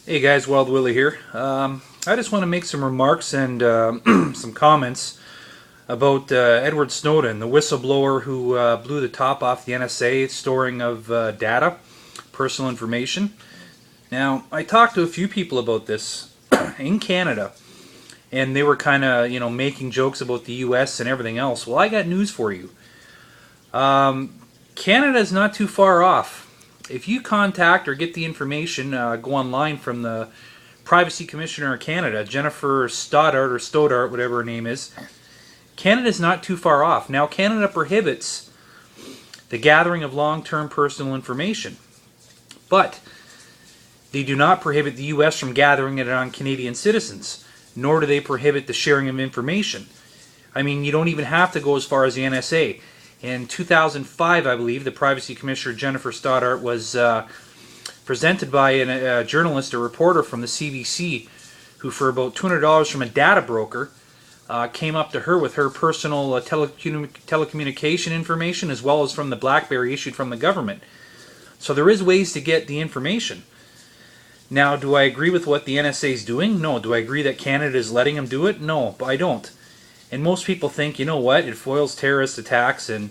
Hey guys, Wild Willie here. I just want to make some remarks and some comments about Edward Snowden, the whistleblower who blew the top off the NSA storing of data, personal information. Now, I talked to a few people about this in Canada, and they were kind of, making jokes about the US and everything else. Well, I got news for you. Canada's not too far off. If you contact or get the information, go online from the Privacy Commissioner of Canada, Jennifer Stoddart or Stoddart, whatever her name is, Canada's not too far off. Now, Canada prohibits the gathering of long-term personal information, but they do not prohibit the U.S. from gathering it on Canadian citizens, nor do they prohibit the sharing of information. I mean, you don't even have to go as far as the NSA. In 2005, I believe, the Privacy Commissioner Jennifer Stoddart was presented by a journalist, a reporter from the CBC, who for about $200 from a data broker came up to her with her personal telecommunication information as well as from the BlackBerry issued from the government. So there is ways to get the information. Now, do I agree with what the NSA is doing? No. Do I agree that Canada is letting them do it? No, but I don't. And most people think, you know what, it foils terrorist attacks and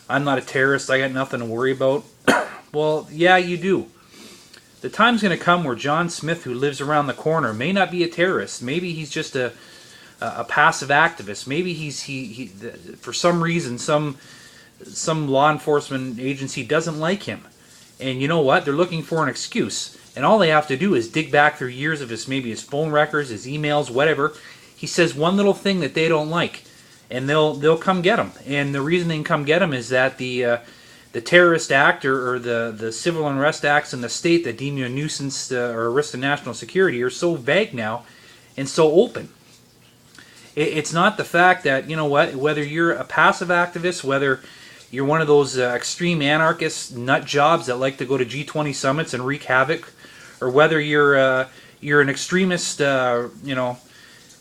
I'm not a terrorist, I got nothing to worry about. Well, yeah, you do. The time's going to come where John Smith, who lives around the corner, may not be a terrorist. Maybe he's just a passive activist. Maybe he for some reason, some law enforcement agency doesn't like him. And you know what? They're looking for an excuse. And all they have to do is dig back through years of maybe his phone records, his emails, whatever. He says one little thing that they don't like, and they'll come get him. And the reason they can come get him is that the terrorist act or the civil unrest acts in the state that deem you a nuisance or a risk to national security are so vague now and so open. It's not the fact that, you know what, whether you're a passive activist, whether you're one of those extreme anarchist nut jobs that like to go to G20 summits and wreak havoc, or whether you're an extremist,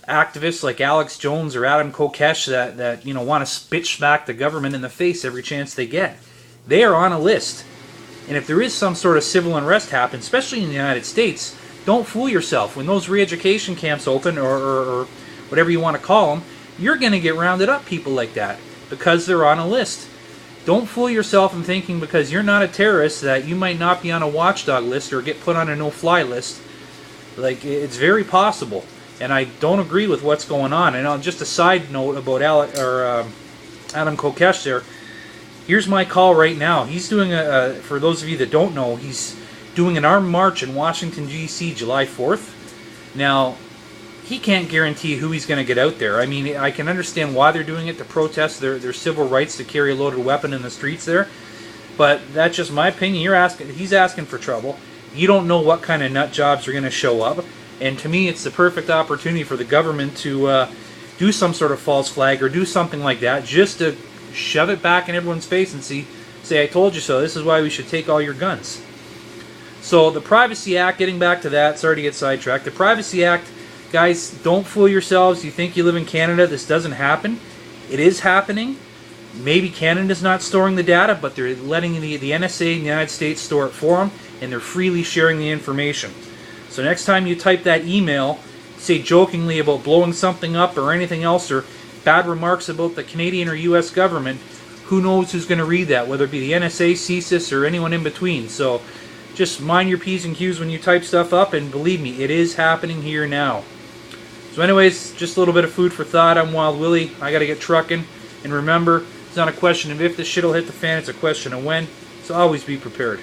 activists like Alex Jones or Adam Kokesh that want to spit smack the government in the face every chance they get. They are on a list. And if there is some sort of civil unrest happen, especially in the United States, don't fool yourself. When those re-education camps open, or whatever you want to call them, you're going to get rounded up, people like that, because they're on a list. Don't fool yourself in thinking because you're not a terrorist that you might not be on a watchdog list or get put on a no-fly list. Like, it's very possible. And I don't agree with what's going on. And on just a side note about Adam Kokesh there, here's my call right now. He's doing for those of you that don't know, he's doing an armed march in Washington, D.C. July 4th. Now, he can't guarantee who he's going to get out there. I mean, I can understand why they're doing it, to protest their civil rights to carry a loaded weapon in the streets there. But that's just my opinion. He's asking for trouble. You don't know what kind of nut jobs are going to show up. And to me, it's the perfect opportunity for the government to do some sort of false flag or do something like that, just to shove it back in everyone's face and say, I told you so, this is why we should take all your guns. So the Privacy Act, getting back to that, sorry to get sidetracked. The Privacy Act, guys, don't fool yourselves. You think you live in Canada, this doesn't happen. It is happening. Maybe Canada's not storing the data, but they're letting the NSA in the United States store it for them, and they're freely sharing the information. So next time you type that email, say jokingly about blowing something up or anything else, or bad remarks about the Canadian or U.S. government, who knows who's going to read that, whether it be the NSA, CSIS, or anyone in between. So just mind your P's and Q's when you type stuff up, and believe me, it is happening here now. So anyways, just a little bit of food for thought. I'm Wild Willie. I got to get trucking. And remember, it's not a question of if the shit will hit the fan, it's a question of when. So always be prepared.